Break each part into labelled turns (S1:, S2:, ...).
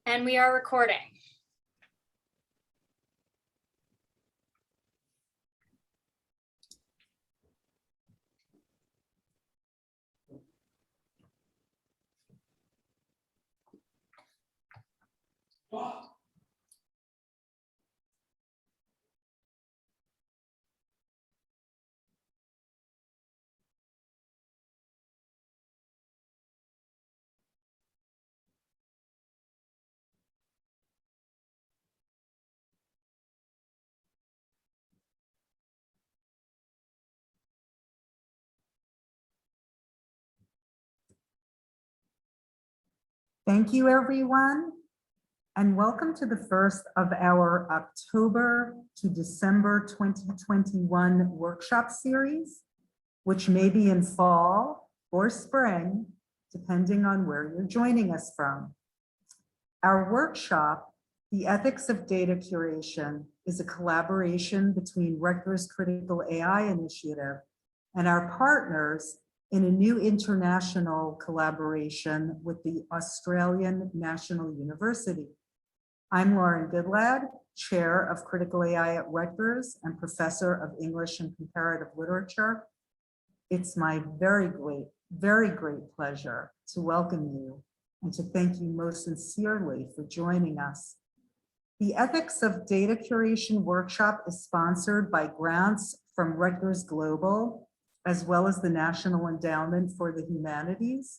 S1: And we are recording.
S2: Thank you, everyone, and welcome to the first of our October to December 2021 workshop series, which may be in fall or spring, depending on where you're joining us from. Our workshop, The Ethics of Data Curation, is a collaboration between Rutgers Critical AI Initiative and our partners in a new international collaboration with the Australian National University. I'm Lauren Goodlad, Chair of Critical AI at Rutgers and Professor of English and Comparative Literature. It's my very great pleasure to welcome you and to thank you most sincerely for joining us. The Ethics of Data Curation workshop is sponsored by grants from Rutgers Global, as well as the National Endowment for the Humanities.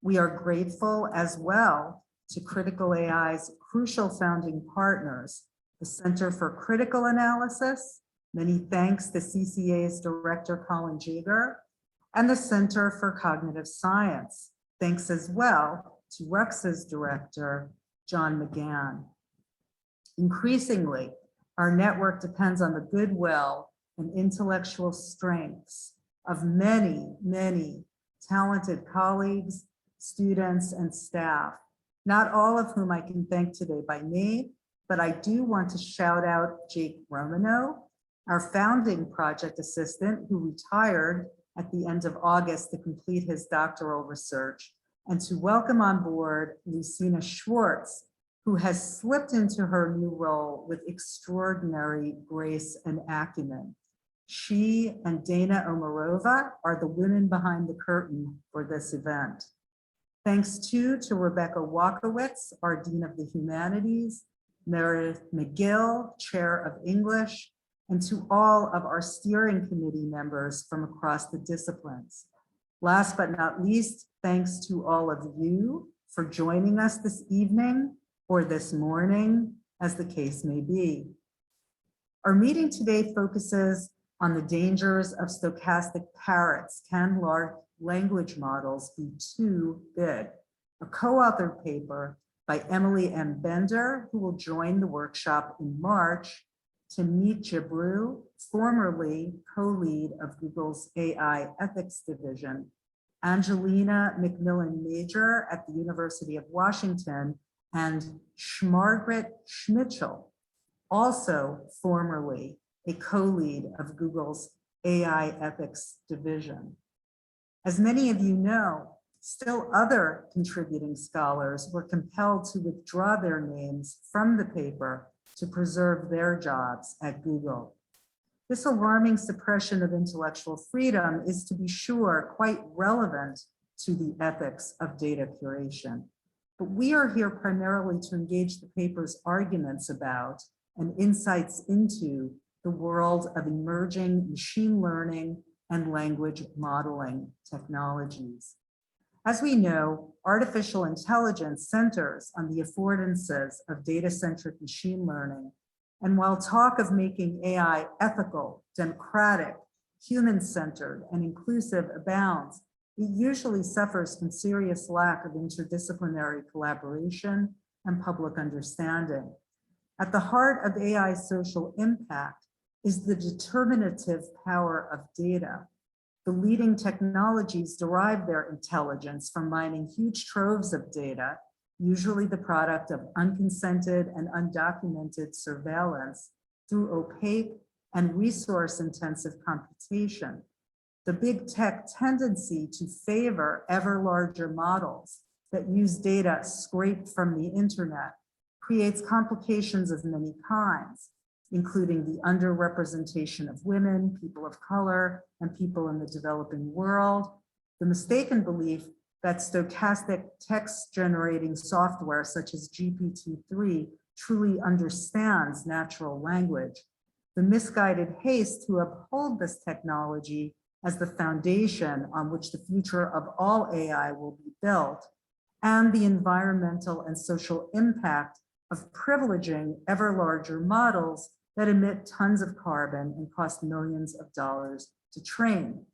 S2: We are grateful as well to Critical AI's crucial founding partners, the Center for Critical Analysis, many thanks to CCA's Director Colin Jaeger, and the Center for Cognitive Science, thanks as well to RUX's Director, John McGann. Increasingly, our network depends on the goodwill and intellectual strengths of many talented colleagues, students, and staff, not all of whom I can thank today by name, but I do want to shout out Jake Romano, our founding project assistant who retired at the end of August to complete his doctoral research, and to welcome on board Lucina Schwartz, who has slipped into her new role with extraordinary grace and acumen. She and Dana Omarova are the women behind the curtain for this event. Thanks too to Rebecca Walkowitz, our Dean of the Humanities, Meredith McGill, Chair of English, and to all of our steering committee members from across the disciplines. Last but not least, thanks to all of you for joining us this evening or this morning, as the case may be. Our meeting today focuses on the dangers of stochastic parrots. Can large language models be too big? A co-authored paper by Emily M. Bender, who will join the workshop in March, Timnit Jibru, formerly co-lead of Google's AI Ethics Division, Angelina McMillan-Major at the University of Washington, and Margaret Schmitchell, also formerly a co-lead of Google's AI Ethics Division. As many of you know, still other contributing scholars were compelled to withdraw their names from the paper to preserve their jobs at Google. This alarming suppression of intellectual freedom is, to be sure, quite relevant to the ethics of data curation. But we are here primarily to engage the paper's arguments about and insights into the world of emerging machine learning and language modeling technologies. As we know, artificial intelligence centers on the affordances of data-centric machine learning. And while talk of making AI ethical, democratic, human-centered, and inclusive abounds, it usually suffers from serious lack of interdisciplinary collaboration and public understanding. At the heart of AI's social impact is the determinative power of data. The leading technologies derive their intelligence from mining huge troves of data, usually the product of unconsented and undocumented surveillance through opaque and resource-intensive computation. The big tech tendency to favor ever larger models that use data scraped from the internet creates complications of many kinds, including the underrepresentation of women, people of color, and people in the developing world, the mistaken belief that stochastic text generating software such as GPT-3 truly understands natural language, the misguided haste to uphold this technology as the foundation on which the future of all AI will be built, and the environmental and social impact of privileging ever larger models that emit tons of carbon and cost millions of dollars to train.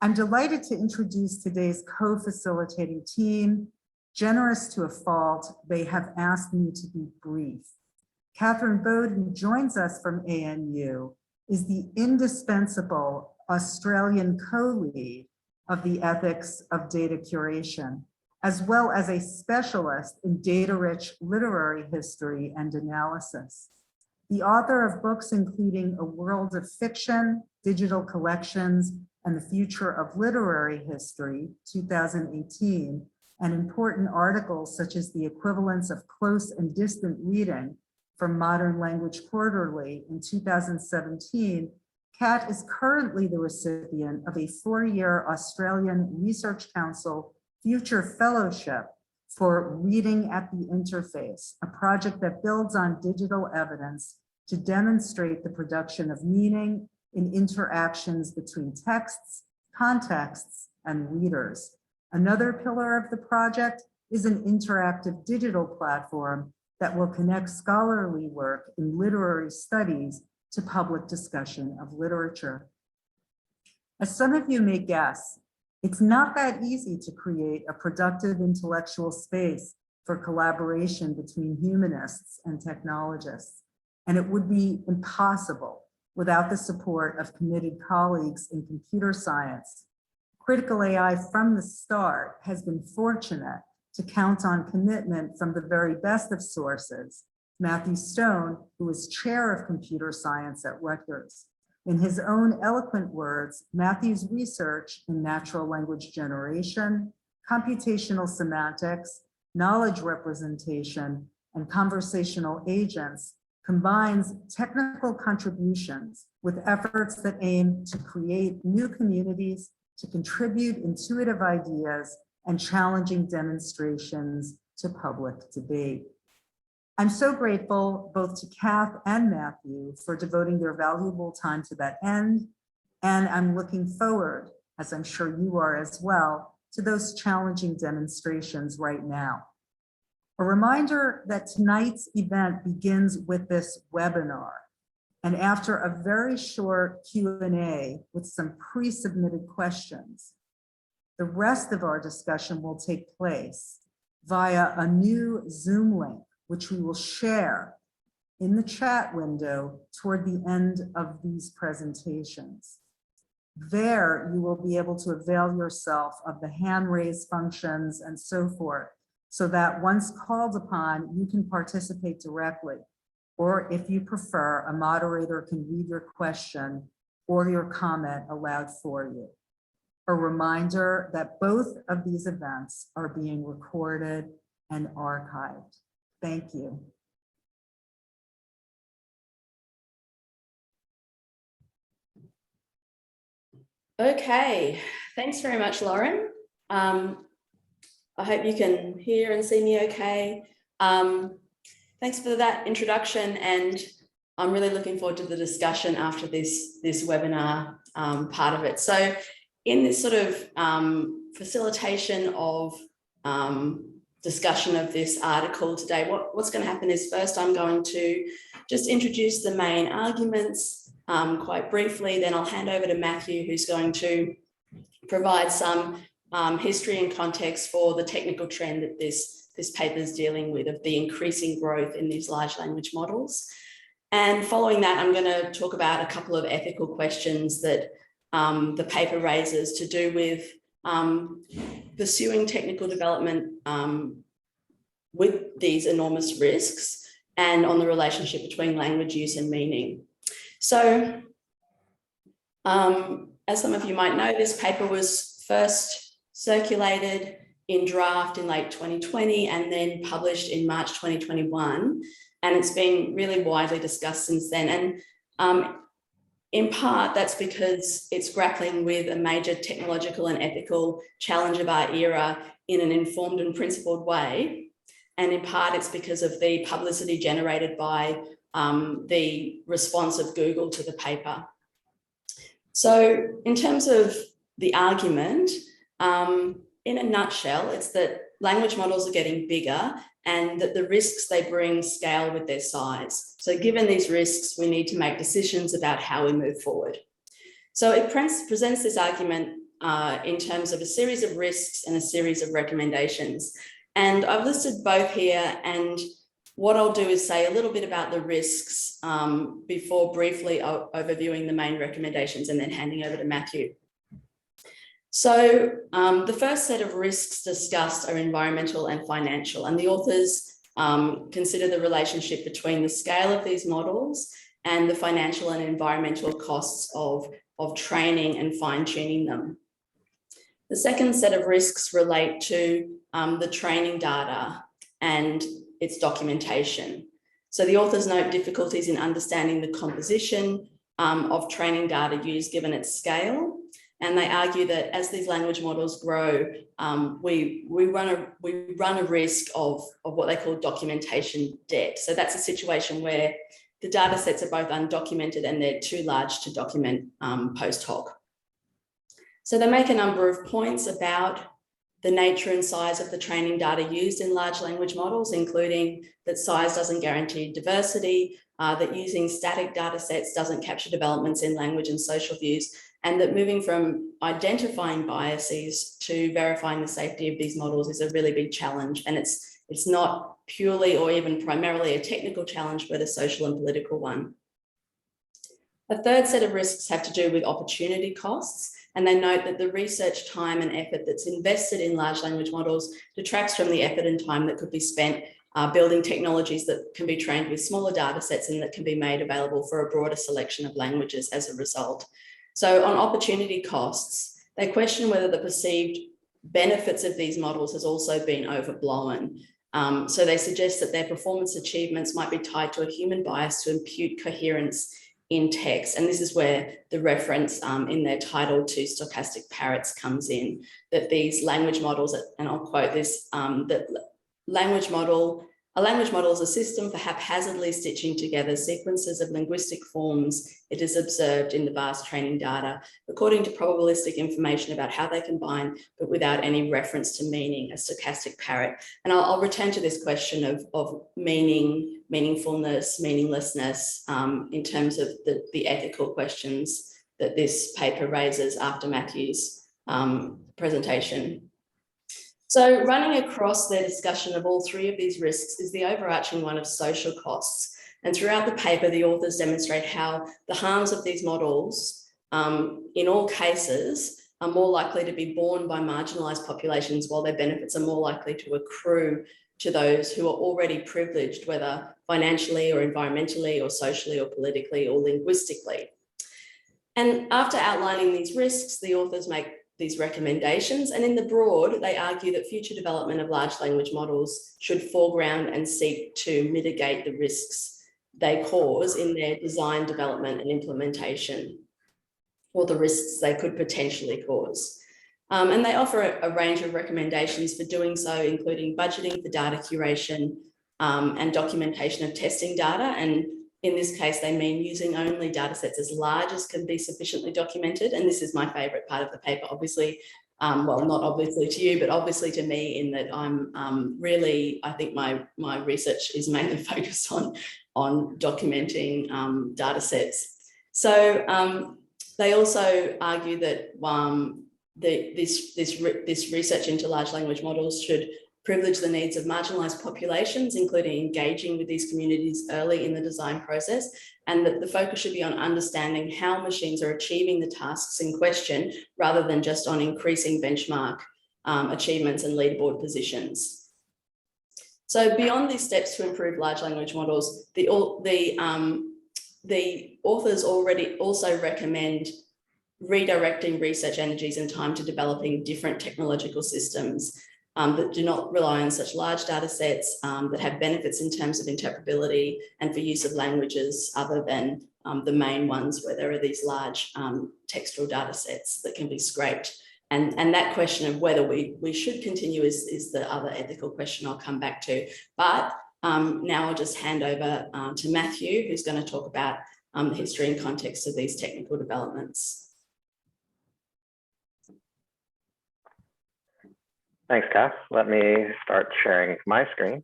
S2: I'm delighted to introduce today's co-facilitating team. Generous to a fault, they have asked me to be brief. Catherine Bode, who joins us from ANU, is the indispensable Australian co-lead of the ethics of data curation, as well as a specialist in data-rich literary history and analysis. The author of books including A World of Fiction, Digital Collections, and the Future of Literary History, 2018, and important articles such as The Equivalence of Close and Distant Reading from Modern Language Quarterly in 2017, Kat is currently the recipient of a 4-year Australian Research Council Future Fellowship for Reading at the Interface, a project that builds on digital evidence to demonstrate the production of meaning in interactions between texts, contexts, and readers. Another pillar of the project is an interactive digital platform that will connect scholarly work in literary studies to public discussion of literature. As some of you may guess, it's not that easy to create a productive intellectual space for collaboration between humanists and technologists, and it would be impossible without the support of committed colleagues in computer science. Critical AI from the start has been fortunate to count on commitment from the very best of sources. Matthew Stone, who is chair of computer science at Rutgers. In his own eloquent words, Matthew's research in natural language generation, computational semantics, knowledge representation, and conversational agents combines technical contributions with efforts that aim to create new communities, to contribute intuitive ideas and challenging demonstrations to public debate. I'm so grateful both to Kath and Matthew for devoting their valuable time to that end, and I'm looking forward, as I'm sure you are as well, to those challenging demonstrations right now. A reminder that tonight's event begins with this webinar, and after a very short Q&A with some pre-submitted questions, the rest of our discussion will take place via a new Zoom link, which we will share in the chat window toward the end of these presentations. There, you will be able to avail yourself of the hand raise functions and so forth, so that once called upon, you can participate directly. Or if you prefer, a moderator can read your question or your comment aloud for you. A reminder that both of these events are being recorded and archived. Thank you.
S1: Okay, thanks very much, Lauren. I hope you can hear and see me okay. Thanks for that introduction, and I'm really looking forward to the discussion after this webinar part of it. So in this sort of facilitation of discussion of this article today, what's going to happen is first I'm going to just introduce the main arguments quite briefly, then I'll hand over to Matthew, who's going to provide some history and context for the technical trend that this paper is dealing with, of the increasing growth in these large language models. And following that, I'm going to talk about a couple of ethical questions that the paper raises to do with pursuing technical development with these enormous risks, and on the relationship between language use and meaning. So, as some of you might know, this paper was first circulated in draft in late 2020 and then published in March 2021. And it's been really widely discussed since then. And in part, that's because it's grappling with a major technological and ethical challenge of our era in an informed and principled way. And in part, it's because of the publicity generated by the response of Google to the paper. So in terms of the argument, in a nutshell, it's that language models are getting bigger and that the risks they bring scale with their size. So given these risks, we need to make decisions about how we move forward. So it presents this argument in terms of a series of risks and a series of recommendations. And I've listed both here, and what I'll do is say a little bit about the risks before briefly overviewing the main recommendations and then handing over to Matthew. So the first set of risks discussed are environmental and financial, and the authors consider the relationship between the scale of these models and the financial and environmental costs of training and fine-tuning them. The second set of risks relate to the training data and its documentation. So the authors note difficulties in understanding the composition of training data used given its scale. And they argue that as these language models grow, we run a risk of what they call documentation debt. So that's a situation where the data sets are both undocumented and they're too large to document post hoc. So they make a number of points about the nature and size of the training data used in large language models, including that size doesn't guarantee diversity, that using static data sets doesn't capture developments in language and social views, and that moving from identifying biases to verifying the safety of these models is a really big challenge. And it's not purely or even primarily a technical challenge, but a social and political one. A third set of risks have to do with opportunity costs. And they note that the research time and effort that's invested in large language models detracts from the effort and time that could be spent building technologies that can be trained with smaller data sets and that can be made available for a broader selection of languages as a result. So on opportunity costs, they question whether the perceived benefits of these models has also been overblown. So they suggest that their performance achievements might be tied to a human bias to impute coherence in text. And this is where the reference in their title to stochastic parrots comes in, that these language models, and I'll quote this, that a language model is a system for haphazardly stitching together sequences of linguistic forms it is observed in the vast training data, according to probabilistic information about how they combine, but without any reference to meaning, a stochastic parrot. And I'll return to this question of meaning, meaningfulness, meaninglessness in terms of the ethical questions that this paper raises after Matthew's presentation. So running across their discussion of all three of these risks is the overarching one of social costs. And throughout the paper, the authors demonstrate how the harms of these models, in all cases, are more likely to be borne by marginalised populations, while their benefits are more likely to accrue to those who are already privileged, whether financially or environmentally or socially or politically or linguistically. And after outlining these risks, the authors make these recommendations, and in the broad, they argue that future development of large language models should foreground and seek to mitigate the risks they cause in their design, development, and implementation, or the risks they could potentially cause. And they offer a range of recommendations for doing so, including budgeting for data curation and documentation of testing data. And in this case, they mean using only data sets as large as can be sufficiently documented. And this is my favorite part of the paper, obviously, well, not obviously to you, but obviously to me, in that I'm really, I think my research is mainly focused on documenting data sets. So they also argue that this research into large language models should privilege the needs of marginalised populations, including engaging with these communities early in the design process, and that the focus should be on understanding how machines are achieving the tasks in question, rather than just on increasing benchmark achievements and leaderboard positions. So beyond these steps to improve large language models, the authors also recommend redirecting research energies and time to developing different technological systems that do not rely on such large data sets, that have benefits in terms of interpretability and for use of languages other than the main ones where there are these large textual data sets that can be scraped. And that question of whether we should continue is the other ethical question I'll come back to. But now I'll just hand over to Matthew, who's going to talk about the history and context of these technical developments.
S3: Thanks, Kath. Let me start sharing my screen.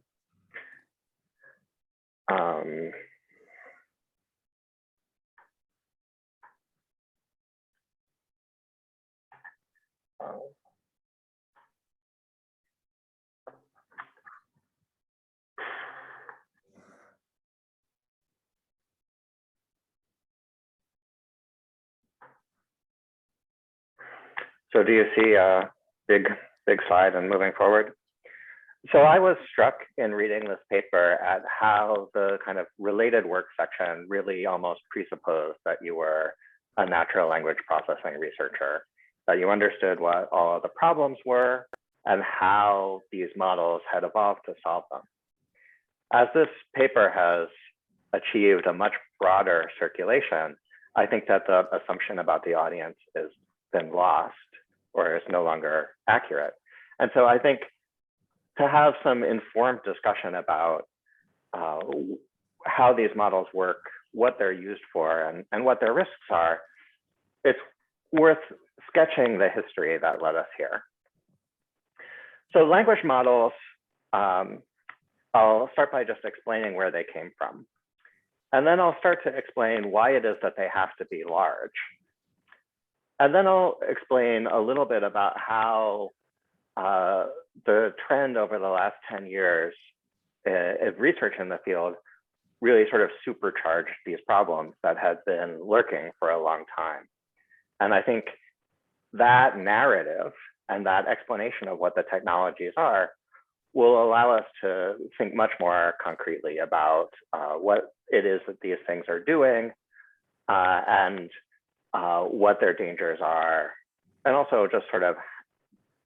S3: So do you see a big slide and moving forward? So I was struck in reading this paper at how the kind of related work section really almost presupposed that you were a natural language processing researcher, that you understood what all of the problems were and how these models had evolved to solve them. As this paper has achieved a much broader circulation, I think that the assumption about the audience has been lost or is no longer accurate. And so I think to have some informed discussion about how these models work, what they're used for, and what their risks are, it's worth sketching the history that led us here. So language models, I'll start by just explaining where they came from. And then I'll start to explain why it is that they have to be large. And then I'll explain a little bit about how the trend over the last 10 years of research in the field really sort of supercharged these problems that had been lurking for a long time. And I think that narrative and that explanation of what the technologies are will allow us to think much more concretely about what it is that these things are doing and what their dangers are, and also just sort of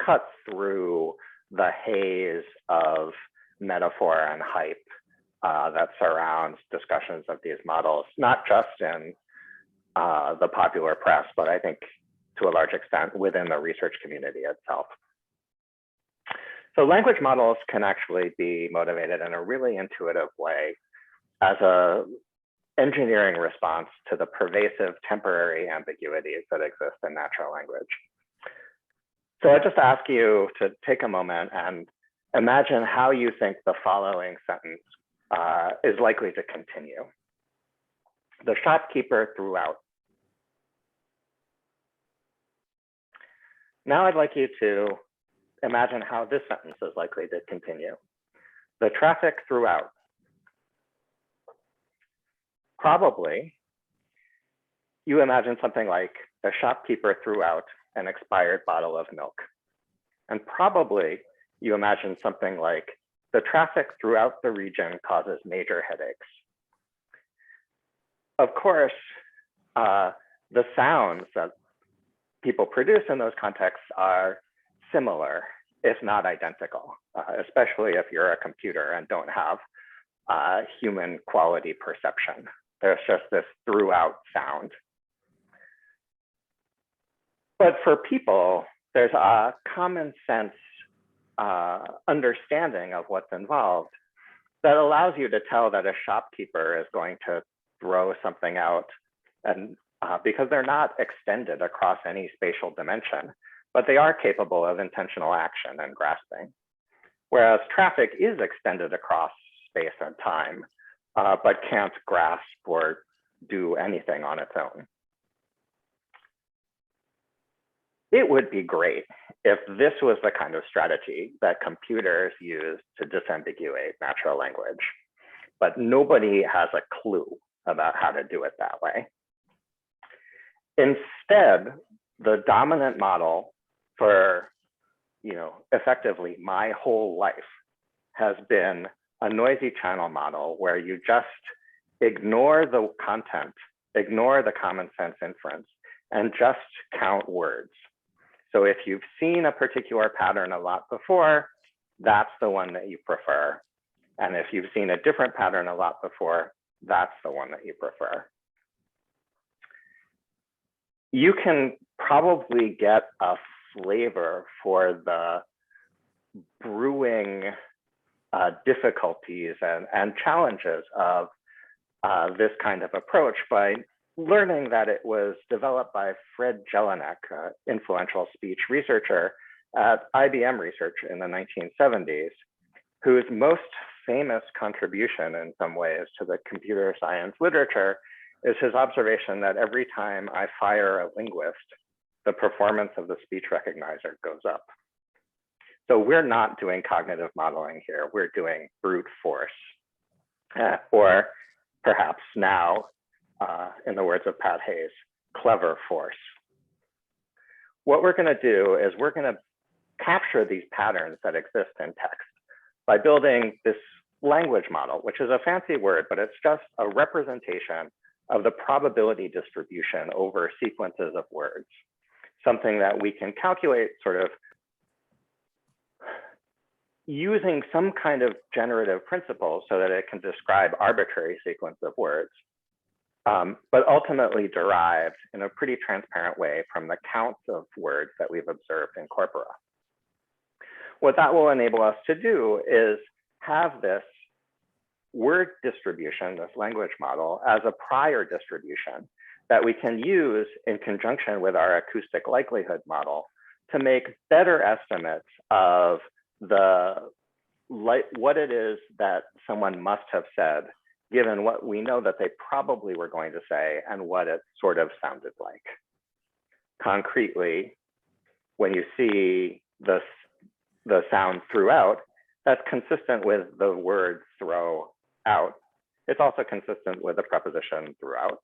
S3: cut through the haze of metaphor and hype that surrounds discussions of these models, not just in the popular press, but I think to a large extent within the research community itself. So language models can actually be motivated in a really intuitive way as a engineering response to the pervasive temporary ambiguities that exist in natural language. So I just ask you to take a moment and imagine how you think the following sentence is likely to continue. The shopkeeper threw out. Now I'd like you to imagine how this sentence is likely to continue. The traffic threw out. Probably, you imagine something like a shopkeeper threw out an expired bottle of milk. And probably you imagine something like the traffic throughout the region causes major headaches. Of course, the sounds that people produce in those contexts are similar, if not identical, especially if you're a computer and don't have human quality perception. There's just this throughout sound. But for people, there's a common sense understanding of what's involved that allows you to tell that a shopkeeper is going to throw something out, and because they're not extended across any spatial dimension, but they are capable of intentional action and grasping. Whereas traffic is extended across space and time, but can't grasp or do anything on its own. It would be great if this was the kind of strategy that computers use to disambiguate natural language, but nobody has a clue about how to do it that way. Instead, the dominant model for, effectively my whole life has been a noisy channel model where you just ignore the content, ignore the common sense inference, and just count words. So if you've seen a particular pattern a lot before, that's the one that you prefer. And if you've seen a different pattern a lot before, that's the one that you prefer. You can probably get a flavor for the brewing difficulties and challenges of this kind of approach by learning that it was developed by Fred Jelinek, an influential speech researcher at IBM Research in the 1970s, whose most famous contribution in some ways to the computer science literature is his observation that every time I fire a linguist, the performance of the speech recognizer goes up. So we're not doing cognitive modeling here, we're doing brute force, or perhaps now, in the words of Pat Hayes, clever force. What we're gonna do is we're gonna capture these patterns that exist in text by building this language model, which is a fancy word, but it's just a representation of the probability distribution over sequences of words, something that we can calculate sort of using some kind of generative principle so that it can describe arbitrary sequence of words, but ultimately derived in a pretty transparent way from the counts of words that we've observed in corpora. What that will enable us to do is have this word distribution, this language model, as a prior distribution that we can use in conjunction with our acoustic likelihood model to make better estimates of what it is that someone must have said, given what we know that they probably were going to say and what it sort of sounded like. Concretely, when you see the sound throughout, that's consistent with the word throw out. It's also consistent with the preposition throughout.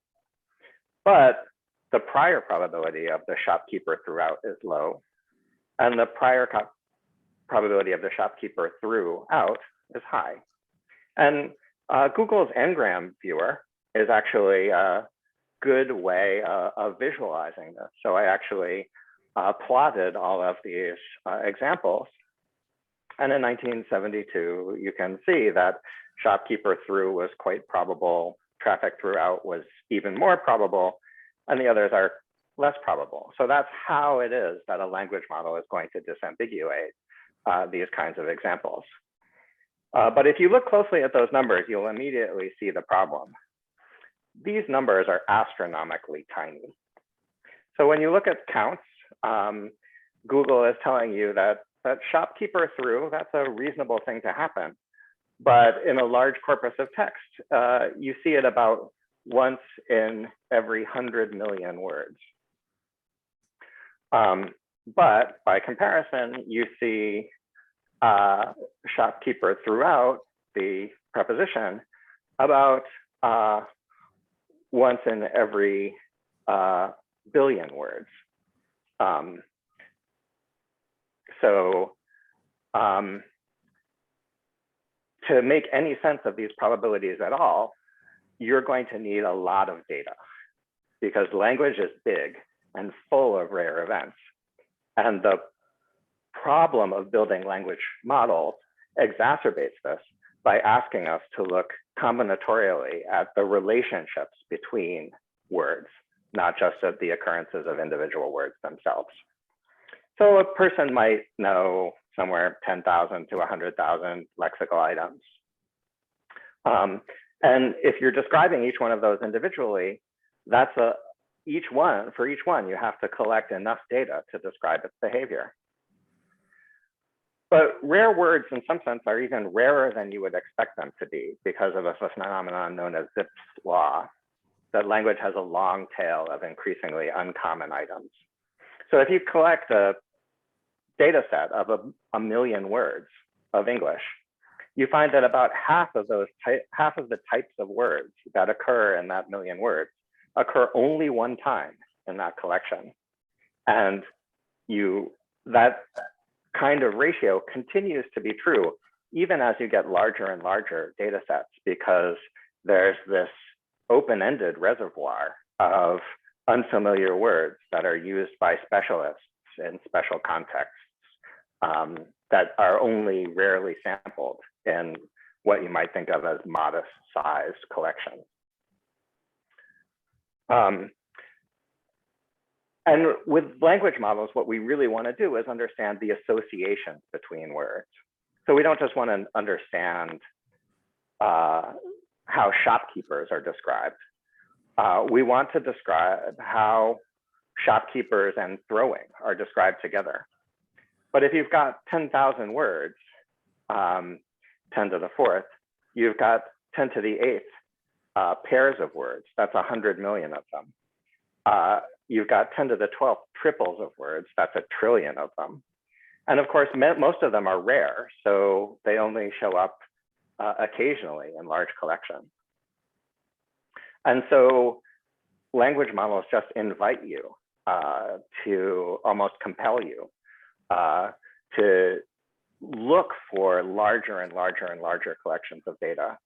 S3: But the prior probability of the shopkeeper throughout is low, and the prior probability of the shopkeeper throughout is high. And Google's Ngram viewer is actually a good way of visualizing this. So I actually plotted all of these examples. And in 1972, you can see that shopkeeper through was quite probable, traffic throughout was even more probable, and the others are less probable. So that's how it is that a language model is going to disambiguate these kinds of examples. But if you look closely at those numbers, you'll immediately see the problem. These numbers are astronomically tiny. So when you look at counts, Google is telling you that shopkeeper through, that's a reasonable thing to happen. But in a large corpus of text, you see it about once in every 100 million words. But by comparison, you see shopkeeper throughout the preposition about once in every billion words. To make any sense of these probabilities at all, you're going to need a lot of data because language is big and full of rare events. And the problem of building language models exacerbates this by asking us to look combinatorially at the relationships between words, not just at the occurrences of individual words themselves. So a person might know somewhere 10,000 to 100,000 lexical items. And if you're describing each one of those individually, that's for each one, you have to collect enough data to describe its behavior. But rare words in some sense are even rarer than you would expect them to be because of a phenomenon known as Zipf's law, that language has a long tail of increasingly uncommon items. So if you collect a data set of a million words of English, you find that about half of the types of words that occur in that million words occur only one time in that collection. And that kind of ratio continues to be true even as you get larger and larger data sets, because there's this open-ended reservoir of unfamiliar words that are used by specialists in special contexts that are only rarely sampled in what you might think of as modest sized collections. And with language models, what we really want to do is understand the associations between words. So we don't just want to understand how shopkeepers are described. We want to describe how shopkeepers and throwing are described together. But if you've got 10,000 words, 10 to the fourth, you've got 10 to the eighth pairs of words. That's 100 million of them. You've got 10 to the 12th triples of words. That's 1 trillion of them. And of course, most of them are rare, so they only show up occasionally in large collections. And so language models just invite you to almost compel you to look for larger and larger and larger collections of data.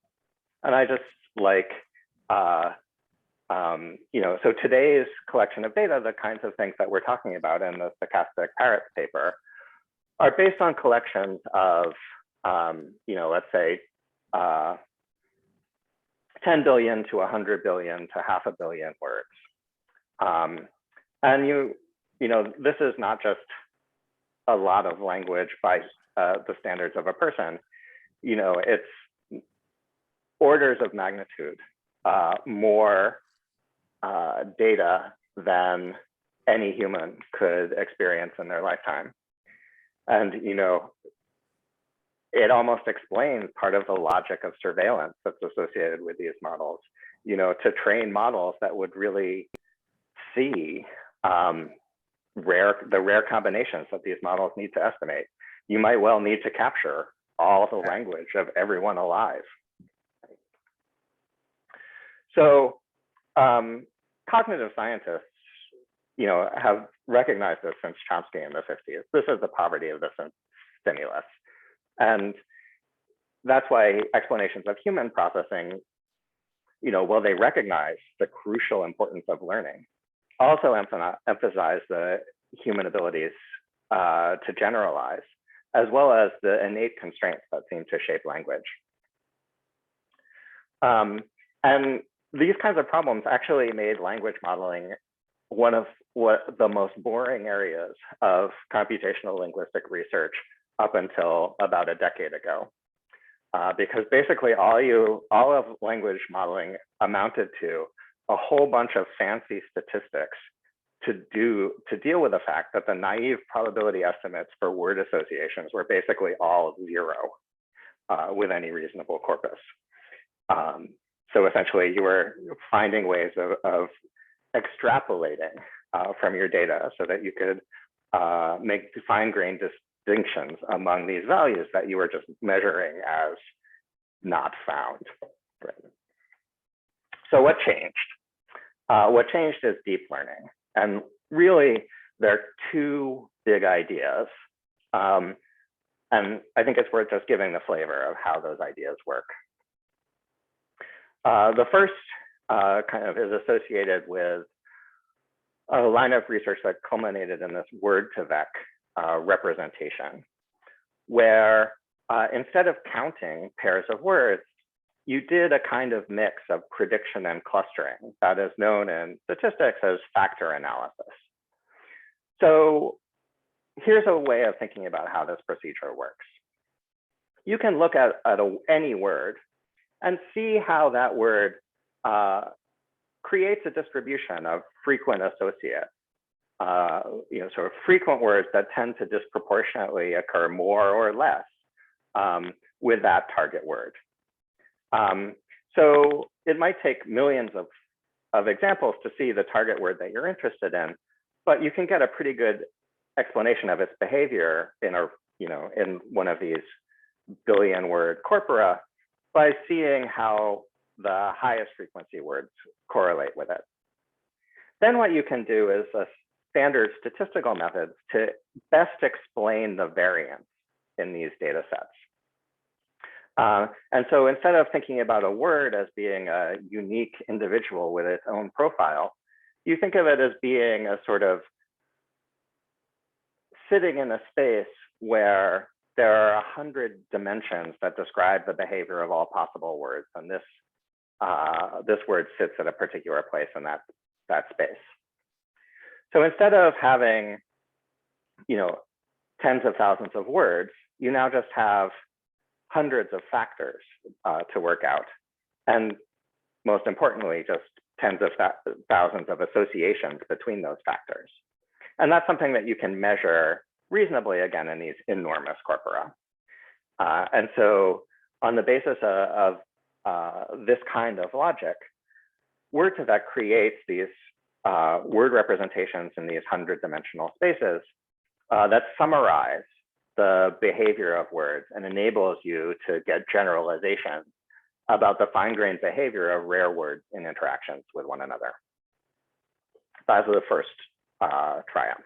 S3: And I just like, so today's collection of data, the kinds of things that we're talking about in the stochastic parrots paper, are based on collections of, let's say 10 billion to 100 billion to 500 million words. And this is not just a lot of language by the standards of a person. It's orders of magnitude more data than any human could experience in their lifetime. And it almost explains part of the logic of surveillance that's associated with these models. To train models that would really see the rare combinations that these models need to estimate, you might well need to capture all the language of everyone alive. So cognitive scientists, have recognized this since Chomsky in the 50s. This is the poverty of the stimulus. And that's why explanations of human processing, while they recognize the crucial importance of learning, also emphasize the human abilities to generalize, as well as the innate constraints that seem to shape language. And these kinds of problems actually made language modeling one of the most boring areas of computational linguistic research up until about a decade ago. Because basically all of language modeling amounted to a whole bunch of fancy statistics to deal with the fact that the naive probability estimates for word associations were basically all 0 with any reasonable corpus. So essentially you were finding ways of extrapolating from your data so that you could make fine-grained distinctions among these values that you were just measuring as not found. Right. So what changed? What changed is deep learning. And really, there are 2 big ideas. And I think it's worth just giving the flavor of how those ideas work. The first kind of is associated with a line of research that culminated in this word-to-vec representation, where instead of counting pairs of words, you did a kind of mix of prediction and clustering that is known in statistics as factor analysis. So here's a way of thinking about how this procedure works. You can look at any word and see how that word creates a distribution of frequent associates. Sort of frequent words that tend to disproportionately occur more or less with that target word. So it might take millions of examples to see the target word that you're interested in, but you can get a pretty good explanation of its behavior in one of these billion-word corpora by seeing how the highest frequency words correlate with it. Then what you can do is a standard statistical methods to best explain the variance in these data sets. And so instead of thinking about a word as being a unique individual with its own profile, you think of it as being a sort of sitting in a space where there are 100 dimensions that describe the behavior of all possible words, and this word sits at a particular place in that space. So instead of having, tens of thousands of words, you now just have hundreds of factors to work out, and most importantly, just tens of thousands of associations between those factors. And that's something that you can measure reasonably, again, in these enormous corpora. And so on the basis of this kind of logic, Word2Vec creates these word representations in these 100-dimensional spaces that summarize the behavior of words and enables you to get generalizations about the fine-grained behavior of rare words in interactions with one another. That was the first triumph.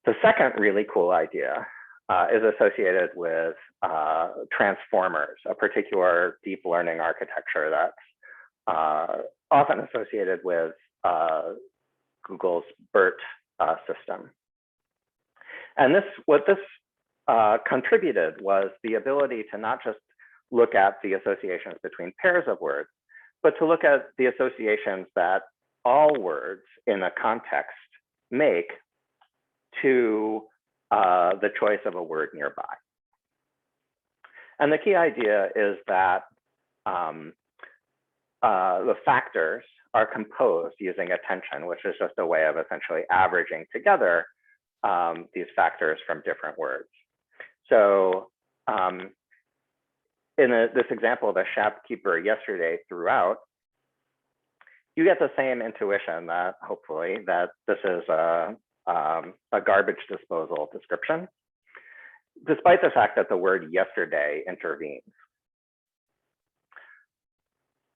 S3: The second really cool idea is associated with transformers, a particular deep learning architecture that's often associated with Google's BERT system. And what this contributed was the ability to not just look at the associations between pairs of words, but to look at the associations that all words in a context make to the choice of a word nearby. And the key idea is that the factors are composed using attention, which is just a way of essentially averaging together these factors from different words. So in this example, the shopkeeper yesterday threw out, you get the same intuition that hopefully that this is a garbage disposal description, despite the fact that the word yesterday intervenes.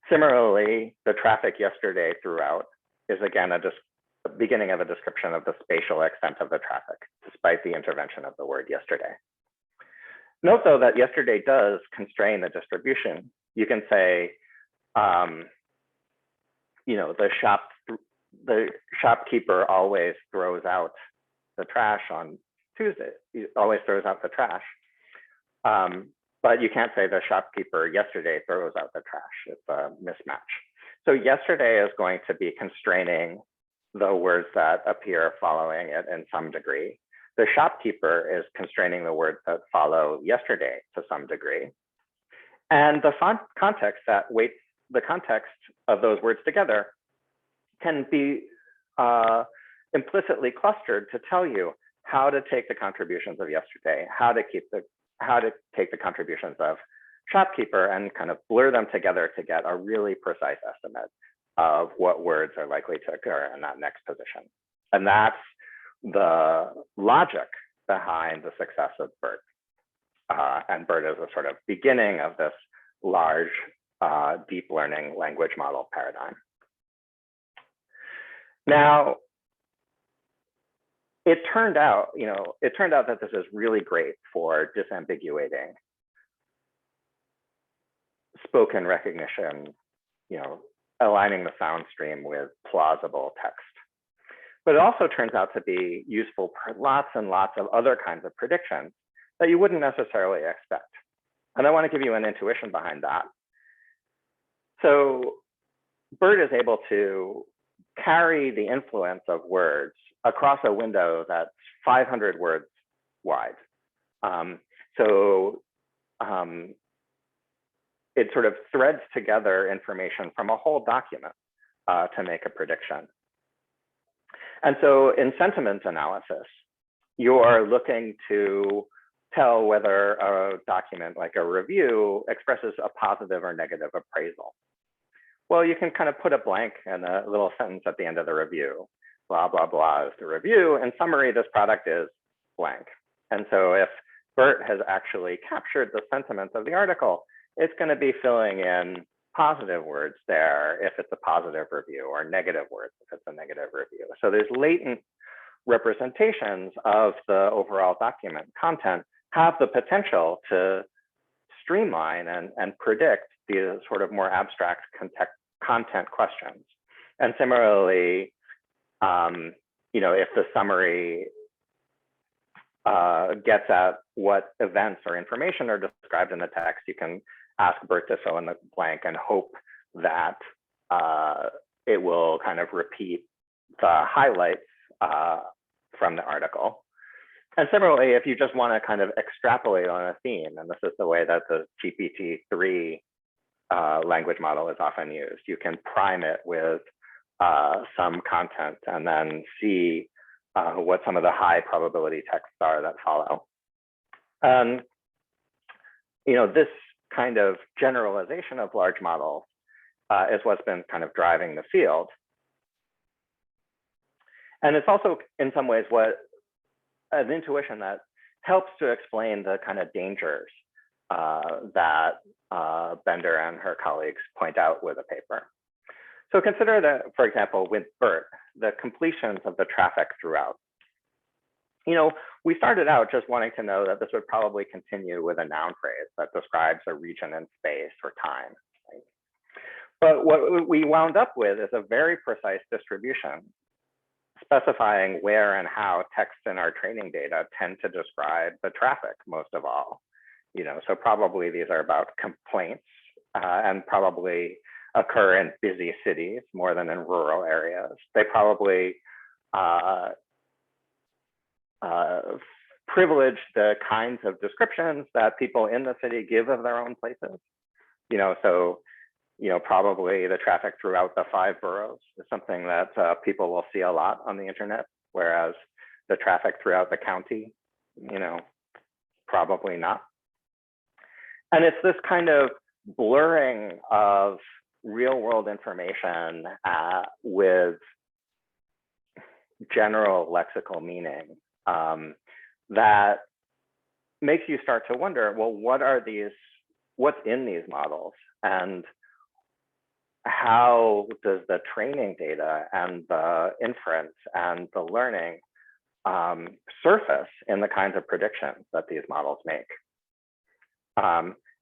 S3: Similarly, the traffic yesterday throughout is again a beginning of a description of the spatial extent of the traffic, despite the intervention of the word yesterday. Note though that yesterday does constrain the distribution. You can say, the shopkeeper always throws out the trash on Tuesday. He always throws out the trash. But you can't say the shopkeeper yesterday throws out the trash. It's a mismatch. So yesterday is going to be constraining the words that appear following it in some degree. The shopkeeper is constraining the words that follow yesterday to some degree. And the context that weights the context of those words together can be implicitly clustered to tell you how to take the contributions of yesterday, how to take the contributions of shopkeeper and kind of blur them together to get a really precise estimate of what words are likely to occur in that next position. And that's the logic behind the success of BERT. And BERT is a sort of beginning of this large deep learning language model paradigm. Now, it turned out that this is really great for disambiguating spoken recognition, aligning the sound stream with plausible text. But it also turns out to be useful for lots and lots of other kinds of predictions that you wouldn't necessarily expect. And I want to give you an intuition behind that. So BERT is able to carry the influence of words across a window that's 500 words wide. It sort of threads together information from a whole document to make a prediction. And so in sentiment analysis, you're looking to tell whether a document like a review expresses a positive or negative appraisal. Well, you can kind of put a blank and a little sentence at the end of the review. Blah, blah, blah is the review. In summary, this product is blank. And so if BERT has actually captured the sentiment of the article, it's going to be filling in positive words there if it's a positive review, or negative words if it's a negative review. So there's latent representations of the overall document content have the potential to streamline and predict the sort of more abstract content questions. And similarly, if the summary gets at what events or information are described in the text. You can ask BERT to fill in the blank and hope that it will kind of repeat the highlights from the article. And similarly, if you just want to kind of extrapolate on a theme, and this is the way that the GPT-3 language model is often used, you can prime it with some content and then see what some of the high probability texts are that follow. This kind of generalization of large models is what's been kind of driving the field. And it's also in some ways an intuition that helps to explain the kind of dangers that Bender and her colleagues point out with a paper. So consider that, for example, with BERT, the completions of the traffic throughout. We started out just wanting to know that this would probably continue with a noun phrase that describes a region in space or time. Right? But what we wound up with is a very precise distribution specifying where and how texts in our training data tend to describe the traffic most of all. So probably these are about complaints and probably occur in busy cities more than in rural areas. They probably privilege the kinds of descriptions that people in the city give of their own places. Probably the traffic throughout the 5 boroughs is something that people will see a lot on the internet, whereas the traffic throughout the county, probably not. And it's this kind of blurring of real world information with general lexical meaning that makes you start to wonder, well, what's in these models? And how does the training data and the inference and the learning surface in the kinds of predictions that these models make?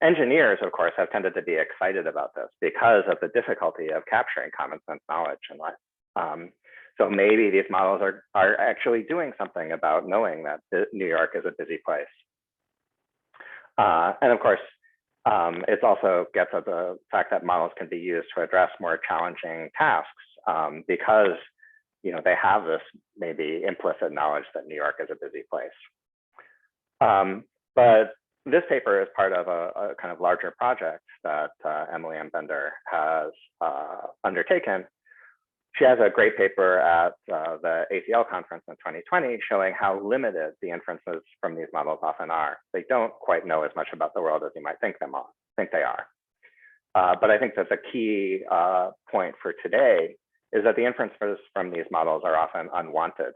S3: Engineers, of course, have tended to be excited about this because of the difficulty of capturing common sense knowledge in life. So maybe these models are actually doing something about knowing that New York is a busy place. And of course, it also gets at the fact that models can be used to address more challenging tasks because they have this maybe implicit knowledge that New York is a busy place. But this paper is part of a kind of larger project that Emily and Bender has undertaken. She has a great paper at the ACL conference in 2020 showing how limited the inferences from these models often are. They don't quite know as much about the world as you might think they are. But I think that the key point for today is that the inferences from these models are often unwanted.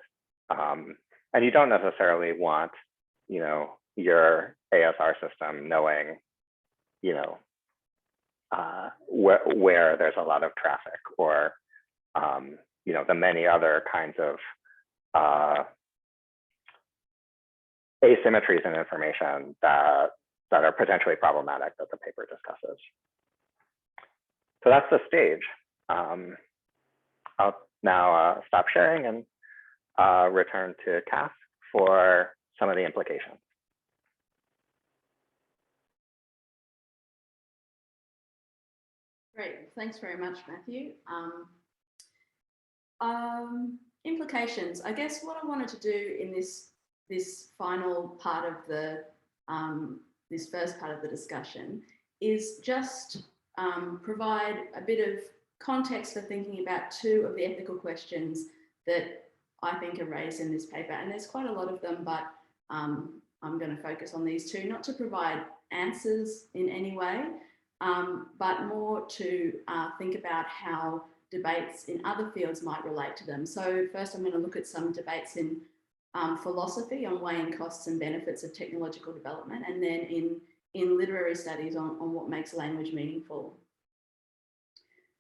S3: And you don't necessarily want, your ASR system knowing, where there's a lot of traffic or, the many other kinds of asymmetries in information that are potentially problematic that the paper discusses. So that's the stage. I'll now stop sharing and return to Cass for some of the implications.
S1: Great, thanks very much, Matthew. Implications. I guess what I wanted to do in this final part of the this first part of the discussion is just provide a bit of context for thinking about 2 of the ethical questions that I think are raised in this paper. And there's quite a lot of them, but I'm going to focus on these 2, not to provide answers in any way, but more to think about how debates in other fields might relate to them. So first, I'm going to look at some debates in philosophy on weighing costs and benefits of technological development, and then in literary studies on what makes language meaningful.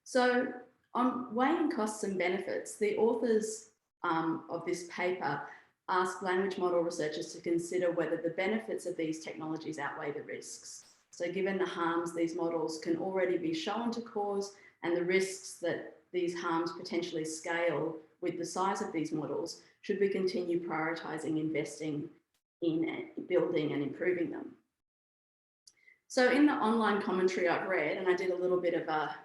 S1: So on weighing costs and benefits, the authors of this paper ask language model researchers to consider whether the benefits of these technologies outweigh the risks. So given the harms these models can already be shown to cause and the risks that these harms potentially scale with the size of these models, should we continue prioritising investing in building and improving them. So in the online commentary I've read, and I did a little bit of a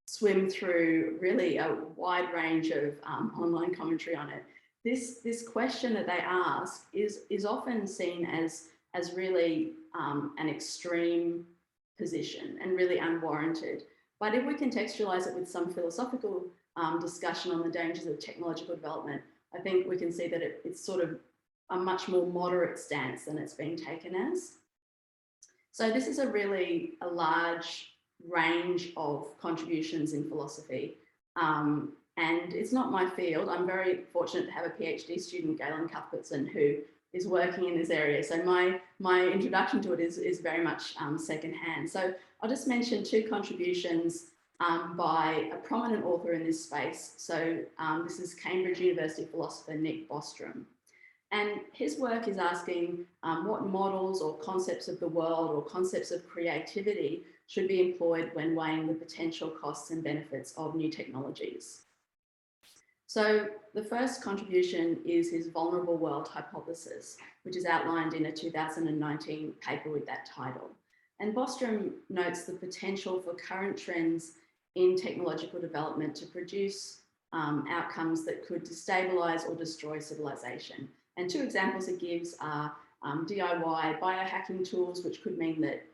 S1: swim through really a wide range of online commentary on it, this question that they ask is often seen as really an extreme position and really unwarranted. But if we contextualize it with some philosophical discussion on the dangers of technological development, I think we can see that it's sort of a much more moderate stance than it's being taken as. So this is a large range of contributions in philosophy. And it's not my field. I'm very fortunate to have a PhD student, Galen Cuthbertson, who is working in this area. So my introduction to it is very much secondhand. So I'll just mention two contributions by a prominent author in this space. So this is Cambridge University philosopher Nick Bostrom. And his work is asking what models or concepts of the world or concepts of creativity should be employed when weighing the potential costs and benefits of new technologies. So the first contribution is his vulnerable world hypothesis, which is outlined in a 2019 paper with that title. And Bostrom notes the potential for current trends in technological development to produce outcomes that could destabilize or destroy civilization. And two examples it gives are DIY biohacking tools, which could mean that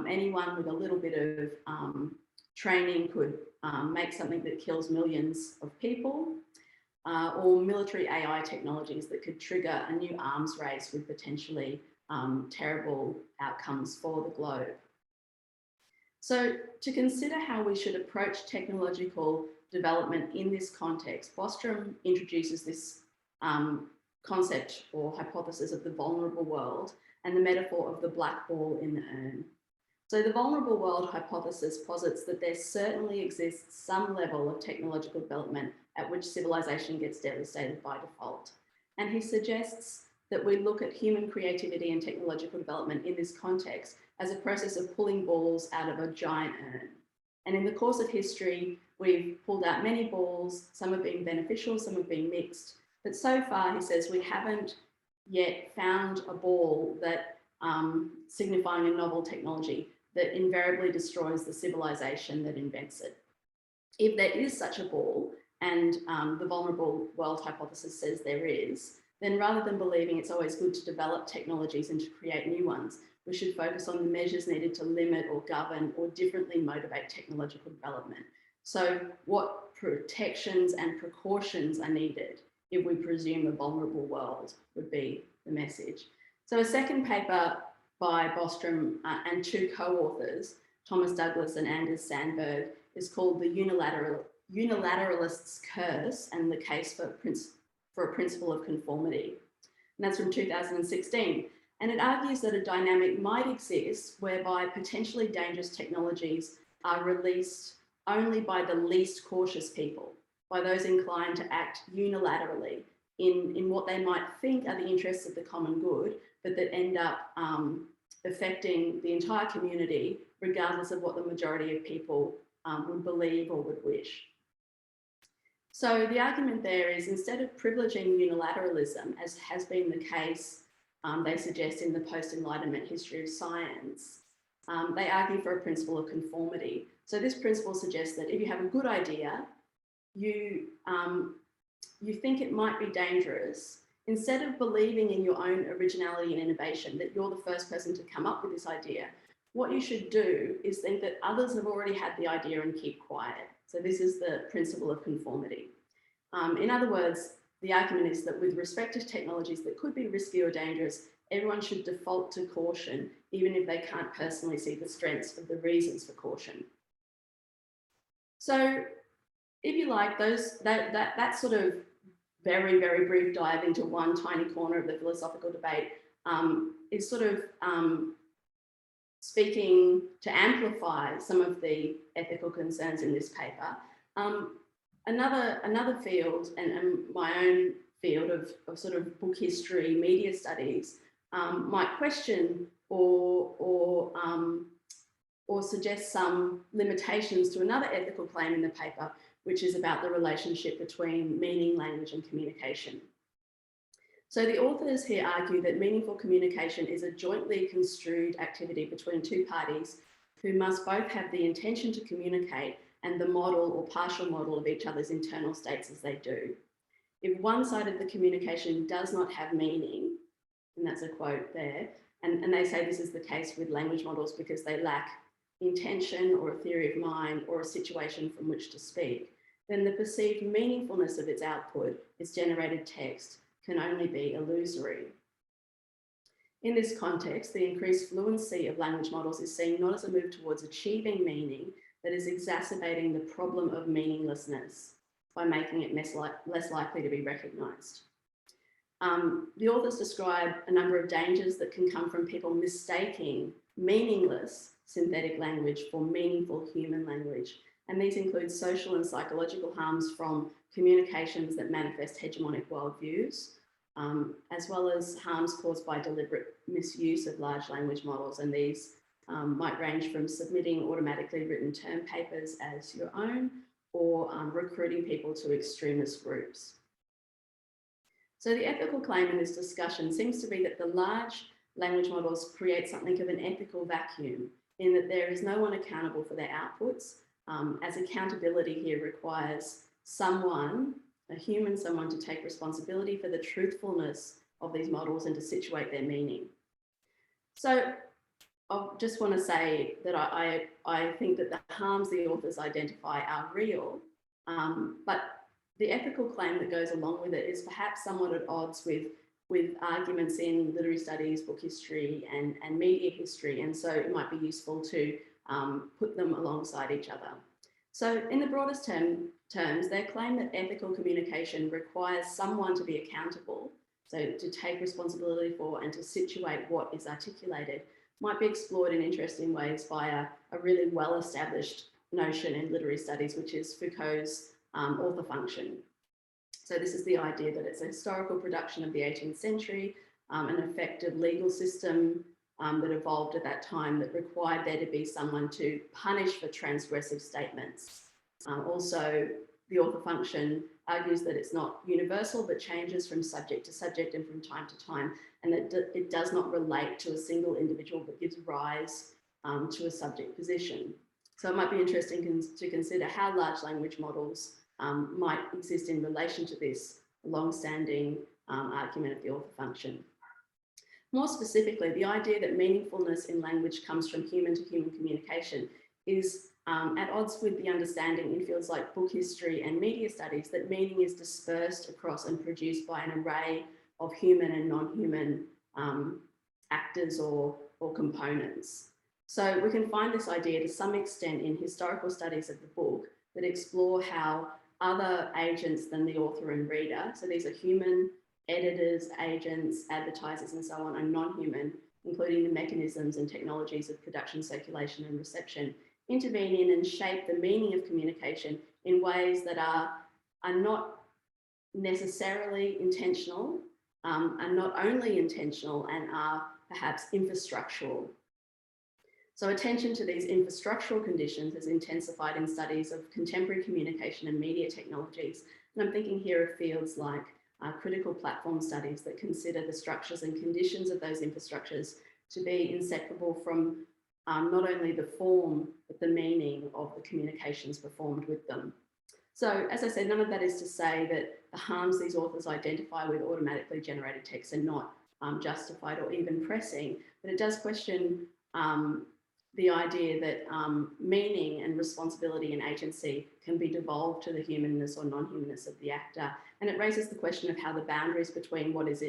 S1: anyone with a little bit of training could make something that kills millions of people, or military AI technologies that could trigger a new arms race with potentially terrible outcomes for the globe. So to consider how we should approach technological development in this context, Bostrom introduces this concept or hypothesis of the vulnerable world and the metaphor of the black ball in the urn. So the vulnerable world hypothesis posits that there certainly exists some level of technological development at which civilization gets devastated by default. And he suggests that we look at human creativity and technological development in this context as a process of pulling balls out of a giant urn. And in the course of history, we've pulled out many balls. Some have been beneficial, some have been mixed. But so far, he says, we haven't yet found a ball that signifying a novel technology that invariably destroys the civilization that invents it. If there is such a ball, and the vulnerable world hypothesis says there is, then rather than believing it's always good to develop technologies and to create new ones, we should focus on the measures needed to limit or govern or differently motivate technological development. So what protections and precautions are needed if we presume a vulnerable world would be the message. So a second paper by Bostrom and two co-authors, Thomas Douglas and Anders Sandberg, is called The Unilateralist's Curse and the Case for a Principle of Conformity. And that's from 2016. And it argues that a dynamic might exist whereby potentially dangerous technologies are released only by the least cautious people, by those inclined to act unilaterally in what they might think are the interests of the common good, but that end up affecting the entire community, regardless of what the majority of people would believe or would wish. So the argument there is, instead of privileging unilateralism, as has been the case, they suggest, in the post-Enlightenment history of science, they argue for a principle of conformity. So this principle suggests that if you have a good idea, you think it might be dangerous, instead of believing in your own originality and innovation, that you're the first person to come up with this idea, what you should do is think that others have already had the idea and keep quiet. So this is the principle of conformity. In other words, the argument is that with respect to technologies that could be risky or dangerous, everyone should default to caution, even if they can't personally see the strengths of the reasons for caution. So if you like, that sort of very, very brief dive into one tiny corner of the philosophical debate is sort of speaking to amplify some of the ethical concerns in this paper. Another field, and my own field of sort of book history, media studies, might question or suggest some limitations to another ethical claim in the paper, which is about the relationship between meaning, language, and communication. So the authors here argue that meaningful communication is a jointly construed activity between two parties who must both have the intention to communicate and the model or partial model of each other's internal states as they do. If one side of the communication does not have meaning, and that's a quote there, and they say this is the case with language models because they lack intention or a theory of mind or a situation from which to speak, then the perceived meaningfulness of its output, its generated text, can only be illusory. In this context, the increased fluency of language models is seen not as a move towards achieving meaning, but as exacerbating the problem of meaninglessness by making it less likely to be recognised. The authors describe a number of dangers that can come from people mistaking meaningless synthetic language for meaningful human language. And these include social and psychological harms from communications that manifest hegemonic worldviews, as well as harms caused by deliberate misuse of large language models. And these might range from submitting automatically written term papers as your own or recruiting people to extremist groups. So the ethical claim in this discussion seems to be that the large language models create something of an ethical vacuum in that there is no one accountable for their outputs, as accountability here requires someone, a human someone, to take responsibility for the truthfulness of these models and to situate their meaning. So I just want to say that I think that the harms the authors identify are real, but the ethical claim that goes along with it is perhaps somewhat at odds with arguments in literary studies, book history, and media history. And so it might be useful to put them alongside each other. So in the broadest terms, they claim that ethical communication requires someone to be accountable, so to take responsibility for and to situate what is articulated, might be explored in interesting ways by a really well-established notion in literary studies, which is Foucault's author function. So this is the idea that it's a historical production of the 18th century, an effective legal system that evolved at that time that required there to be someone to punish for transgressive statements. Also, the author function argues that it's not universal, but changes from subject to subject and from time to time, and that it does not relate to a single individual, but gives rise to a subject position. So it might be interesting to consider how large language models might exist in relation to this long-standing argument of the author function. More specifically, the idea that meaningfulness in language comes from human to human communication is at odds with the understanding in fields like book history and media studies that meaning is dispersed across and produced by an array of human and non-human actors or components. So we can find this idea to some extent in historical studies of the book that explore how other agents than the author and reader, so these are human editors, agents, advertisers, and so on, are non-human, including the mechanisms and technologies of production, circulation, and reception, intervene in and shape the meaning of communication in ways that are not necessarily intentional, are not only intentional, and are perhaps infrastructural. So attention to these infrastructural conditions has intensified in studies of contemporary communication and media technologies. And I'm thinking here of fields like critical platform studies that consider the structures and conditions of those infrastructures to be inseparable from not only the form, but the meaning of the communications performed with them. So as I said, none of that is to say that the harms these authors identify with automatically generated text are not justified or even pressing, but it does question the idea that meaning and responsibility and agency can be devolved to the humanness or non-humanness of the actor. And it raises the question of how the boundaries between what is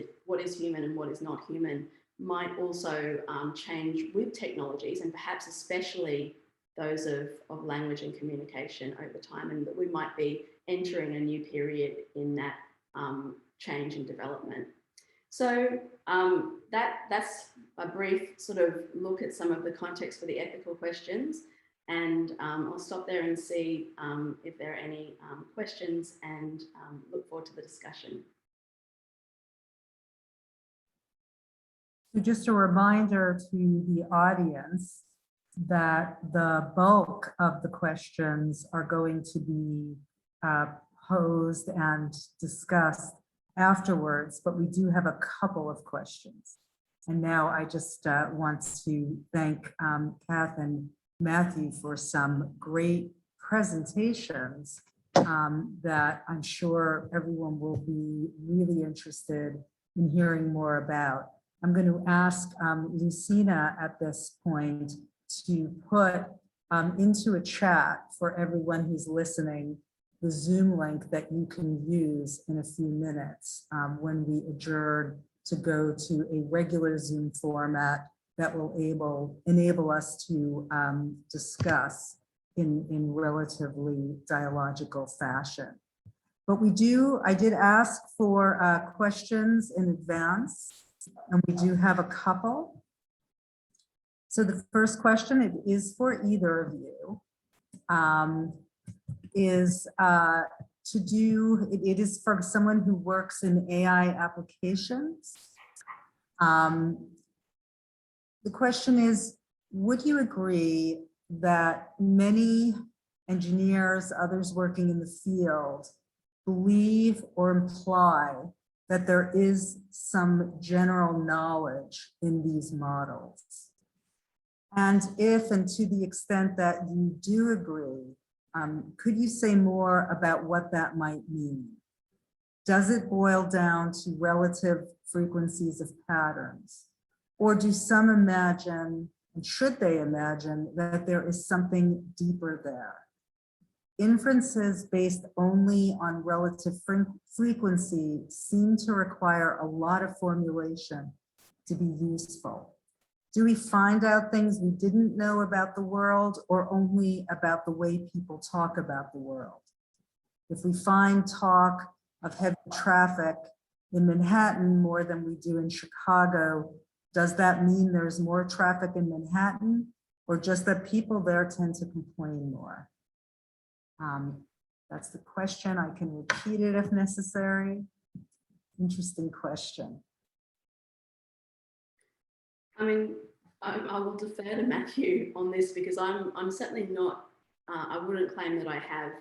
S1: human and what is not human might also change with technologies, and perhaps especially those of language and communication over time, and that we might be entering a new period in that change and development. So that's a brief sort of look at some of the context for the ethical questions, and I'll stop there and see if there are any questions, and look forward to the discussion.
S2: So just a reminder to the audience that the bulk of the questions are going to be posed and discussed afterwards, but we do have a couple of questions. And now I just want to thank Kath and Matthew for some great presentations that I'm sure everyone will be really interested in hearing more about. I'm going to ask Lucina at this point to put into a chat for everyone who's listening the Zoom link that you can use in a few minutes when we adjourn to go to a regular Zoom format that will enable us to discuss in relatively dialogical fashion. But I did ask for questions in advance, and we do have a couple. So the first question, it is for either of you, it is from someone who works in AI applications. The question is, would you agree that many engineers, others working in the field, believe or imply that there is some general knowledge in these models? And if and to the extent that you do agree, could you say more about what that might mean? Does it boil down to relative frequencies of patterns? Or do some imagine, and should they imagine, that there is something deeper there? Inferences based only on relative frequency seem to require a lot of formulation to be useful. Do we find out things we didn't know about the world, or only about the way people talk about the world? If we find talk of heavy traffic in Manhattan more than we do in Chicago, does that mean there's more traffic in Manhattan, or just that people there tend to complain more? That's the question. I can repeat it if necessary. Interesting question.
S1: I mean, I will defer to Matthew on this, because I'm certainly not, I wouldn't claim that I have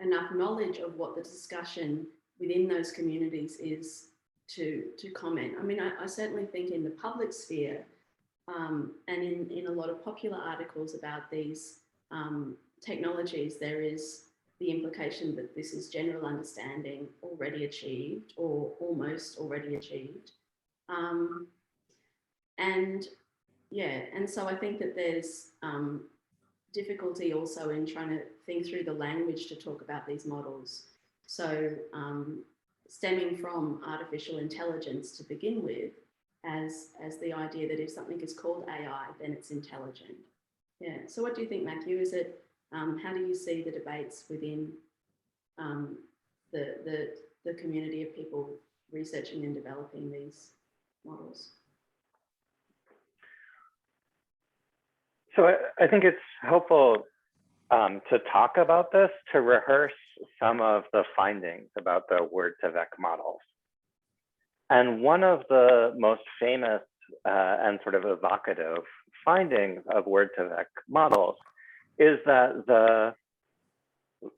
S1: enough knowledge of what the discussion within those communities is to comment. I mean, I certainly think in the public sphere and in a lot of popular articles about these technologies, there is the implication that this is general understanding already achieved or almost already achieved. And yeah, and so I think that there's difficulty also in trying to think through the language to talk about these models. So stemming from artificial intelligence to begin with, as the idea that if something is called AI, then it's intelligent. Yeah, so what do you think, Matthew? Is it, how do you see the debates within the community of people researching and developing these models?
S3: So I think it's helpful to talk about this, to rehearse some of the findings about the word-to-vec models. And one of the most famous and sort of evocative findings of word-to-vec models is that the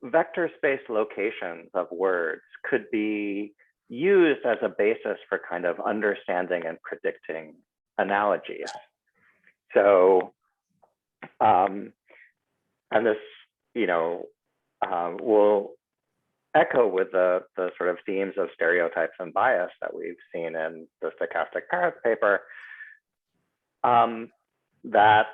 S3: vector space locations of words could be used as a basis for kind of understanding and predicting analogies. So, and this, will echo with the sort of themes of stereotypes and bias that we've seen in the Stochastic Parrots paper, that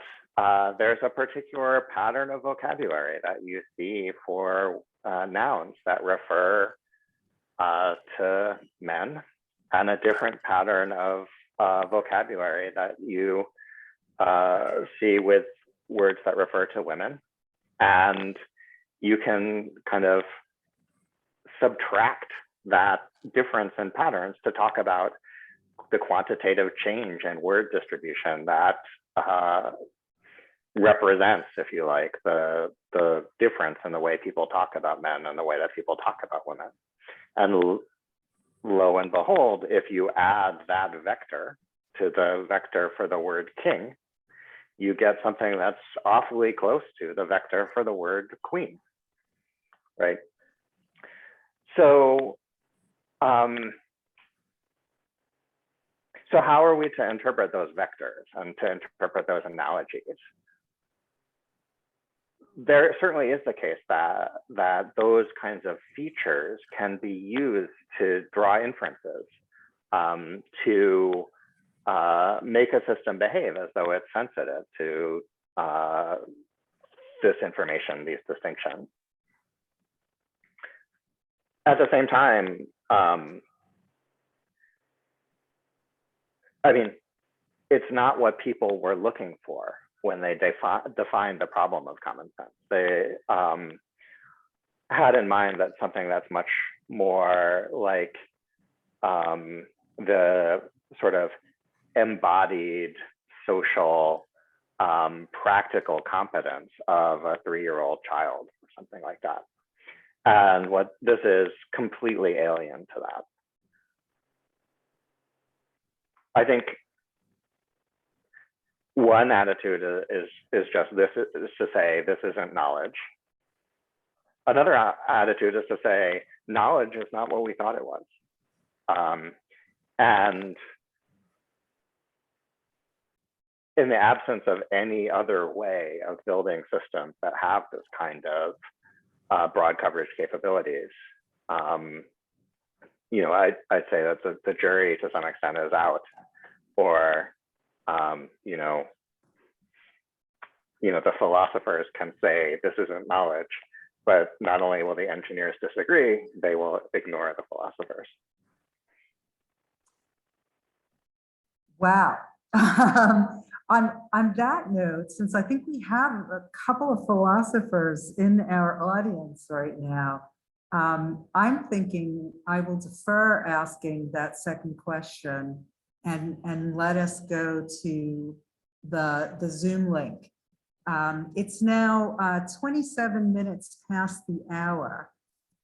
S3: there's a particular pattern of vocabulary that you see for nouns that refer to men, and a different pattern of vocabulary that you see with words that refer to women. And you can kind of subtract that difference in patterns to talk about the quantitative change in word distribution that represents, if you like, the difference in the way people talk about men and the way that people talk about women. And lo and behold, if you add that vector to the vector for the word king, you get something that's awfully close to the vector for the word queen, right? So So how are we to interpret those vectors and to interpret those analogies? There certainly is the case that those kinds of features can be used to draw inferences, to make a system behave as though it's sensitive to this information, these distinctions. At the same time, I mean, it's not what people were looking for when they defined the problem of common sense. They had in mind that something that's much more like the sort of embodied social practical competence of a 3-year-old child or something like that. And what this is completely alien to that. I think one attitude is just this is to say this isn't knowledge. Another attitude is to say knowledge is not what we thought it was. And in the absence of any other way of building systems that have this kind of broad coverage capabilities, you know, I'd say that the jury to some extent is out, or you know, the philosophers can say this isn't knowledge, but not only will the engineers disagree, they will ignore the philosophers.
S2: Wow. On that note, since I think we have a couple of philosophers in our audience right now, I'm thinking I will defer asking that second question and let us go to the Zoom link. It's now 27 minutes past the hour,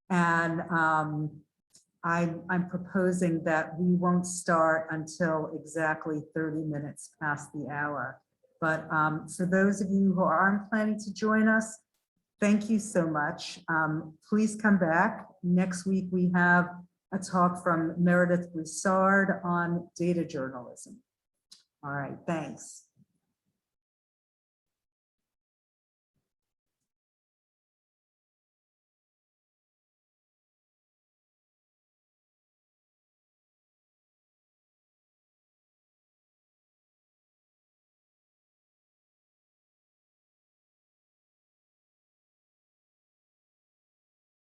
S2: and I'm proposing that we won't start until exactly 30 minutes past the hour. But for those of you who aren't planning to join us, thank you so much. Please come back. Next week, we have a talk from Meredith Broussard on data journalism. All right, thanks.